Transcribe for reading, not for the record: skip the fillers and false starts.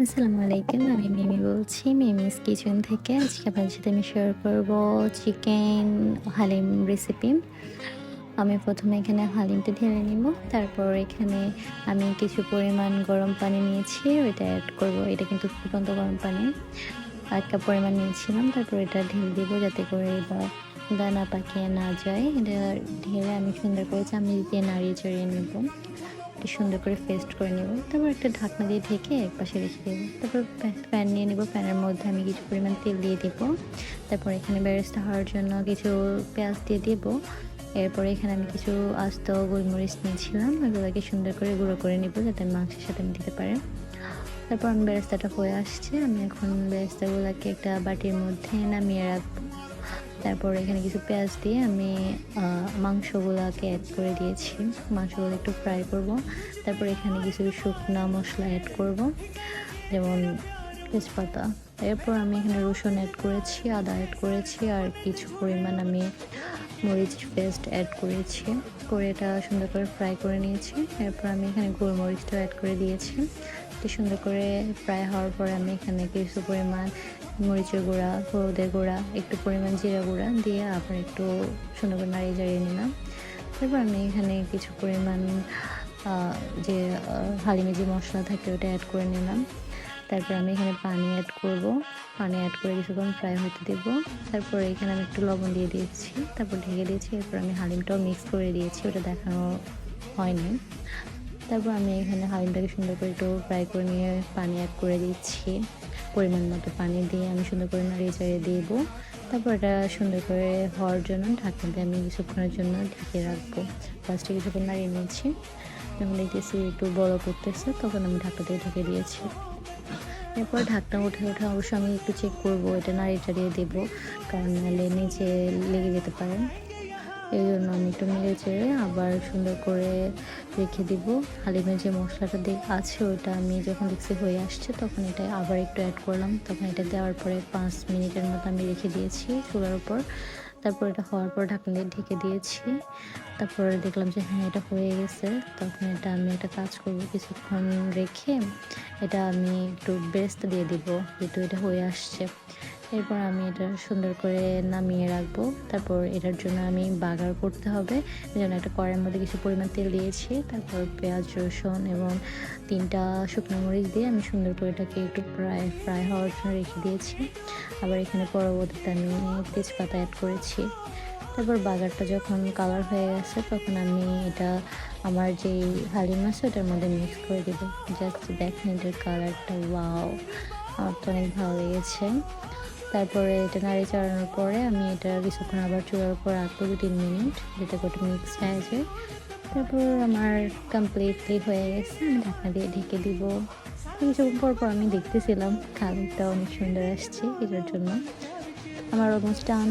আসসালামু আলাইকুম। আমি মিমি বলছি, মিমিস কিচেন থেকে। আজকে আপনাদের সাথে আমি শেয়ার করব চিকেন হালিম রেসিপি। আমি ১ম এ এখানে হালিমটা ঢেলে নিব। তারপর এখানে আমি কিছু পরিমাণ গরম পানি নিয়েছি, ওইটা এড করব। এটা কিন্তু ফুটন্ত গরম পানি। ১ কাপ পরিমাণ নিয়েছিলাম। তারপর এটা ঢেলে দিব যাতে করে এটা দানা পাকিয়ে না যায়। এটা ঢেলে আমি সুন্দর করে চামচ দিয়ে নাড়িয়ে চাড়িয়ে নেব। সুন্দর করে পেস্ট করে নেব। তারপর একটা ঢাকনা দিয়ে ঢেকে একপাশে রেখে দেব। তারপর প্যান নিয়ে নেব। প্যানের মধ্যে আমি কিছু পরিমাণ তেল দিয়ে দিব। তারপর এখানে বেরেস্তা হওয়ার জন্য কিছু পেঁয়াজ দিয়ে দিব। এরপরে এখানে আমি কিছু আস্ত গোলমরিচ নিয়েছিলাম। এগুলোকে সুন্দর করে গুঁড়ো করে নিব যাতে মাংসের সাথে আমি দিতে পারি। তারপর আমি বেরেস্তাটা হয়ে আসছে। আমি এখন বেরেস্তাগুলোকে একটা বাটির মধ্যে নামিয়ে রাখবো। তারপর এখানে কিছু পেঁয়াজ দিয়ে আমি মাংসগুলাকে এড করে দিয়েছি। মাংসগুলো একটু ফ্রাই করব। তারপর এখানে কিছু শুকনা মশলা এড করব, যেমন তেজপাতা। এরপর আমি এখানে রসুন এড করেছি, আদা এড করেছি, আর কিছু পরিমাণ আমি মরিচ পেস্ট অ্যাড করেছি। করে এটা সুন্দর করে ফ্রাই করে নিয়েছি। এরপর আমি এখানে গোলমরিচটাও অ্যাড করে দিয়েছি। তো সুন্দর করে ফ্রাই হওয়ার পরে আমি এখানে কিছু পরিমাণ মরিচের গুঁড়া, হলুদের গুঁড়া, একটু পরিমাণ জিরা গুঁড়া দিয়ে আবার একটু সুন্দর করে নাড়িয়ে চাড়িয়ে নিলাম। তারপর আমি এখানে কিছু পরিমাণ যে হালিমে যে মশলা থাকে ওটা অ্যাড করে নিলাম। তারপর আমি এখানে পানি অ্যাড করব। পানি অ্যাড করে কিছুক্ষণ ফ্রাই হতে দেব। তারপর এখানে আমি একটু লবণ দিয়ে দিয়েছি। তারপর ঢেকে দিয়েছি। এরপর আমি হালিমটাও মিক্স করে দিয়েছি, ওটা দেখানো হয়নি। তারপর আমি এখানে হালিমটাকে সুন্দর করে একটু ফ্রাই করে নিয়ে পানি অ্যাড করে দিচ্ছি। পরিমাণ মতো পানি দিয়ে আমি সুন্দর করে নাড়িয়ে চাড়িয়ে দিব। তারপর এটা সুন্দর করে হওয়ার জন্য ঢাকনা দিয়ে আমি কিছুক্ষণের জন্য ঢেকে রাখবো। ফার্স্টে কিছুক্ষণ নাড়িয়ে নিয়েছি। যখন দেখতেছি একটু বড় করতেছে তখন আমি ঢাকনা দিয়ে ঢেকে দিয়েছি। এরপর ঢাকনা উঠে অবশ্যই আমি একটু চেক করবো, এটা নাড়িয়ে চাড়িয়ে দেবো, কারণ নাহলে নিচে লেগে যেতে পারে। এই জন্য আমি একটু নেড়ে চেড়ে আবার সুন্দর করে রেখে দিব। হালিমের যে মশলাটা আছে ওইটা আমি যখন দেখছি হয়ে আসছে তখন এটা আবার একটু অ্যাড করলাম। তখন এটা দেওয়ার পরে 5 মিনিটের মতো আমি রেখে দিয়েছি চুলার উপর। তারপর এটা হওয়ার পর ঢাকনা দিয়ে ঢেকে দিয়েছি। তারপরে দেখলাম যে হ্যাঁ, এটা হয়ে গেছে। তখন এটা আমি একটা কাজ করব, কিছুক্ষণ রেখে এটা আমি একটু বেরেস্তা দিয়ে দিব, যেহেতু এটা হয়ে আসছে। এরপর আমি এটা সুন্দর করে নামিয়ে রাখবো। তারপর এটার জন্য আমি বাগার করতে হবে। এজন্য একটা কড়াইয়ের মধ্যে কিছু পরিমাণ তেল দিয়েছি। তারপর পেঁয়াজ, রসুন এবং 3টা শুকনো মরিচ দিয়ে আমি সুন্দর করে এটাকে একটু ফ্রাই হওয়ার জন্য রেখে দিয়েছি। আবার এখানে পরবর্তীতে আমি তেজপাতা অ্যাড করেছি। তারপর বাগারটা যখন কালার হয়ে গেছে তখন আমি এটা আমার যে হালিম আছে ওটার মধ্যে মিক্স করে দেবো। জাস্ট দেখেন এটার কালারটা, ওয়াও! আমার তো অনেক ভালো লেগেছে। তারপরে এটা নাড়িয়ে চাড়ানোর পরে আমি এটা কিছুক্ষণ আবার চুলার উপর রাখবো 2-3 মিনিট, যাতে করে মিক্স হয়ে যায়। তারপর আমার কমপ্লিটলি হয়ে গেছে। আমি ঢাকনা দিয়ে ঢেকে দিব। কিছুক্ষণ পর আমি দেখতেছিলাম কালারটা অনেক সুন্দর আসছে, এটার জন্য আমার অলমোস্ট ডান।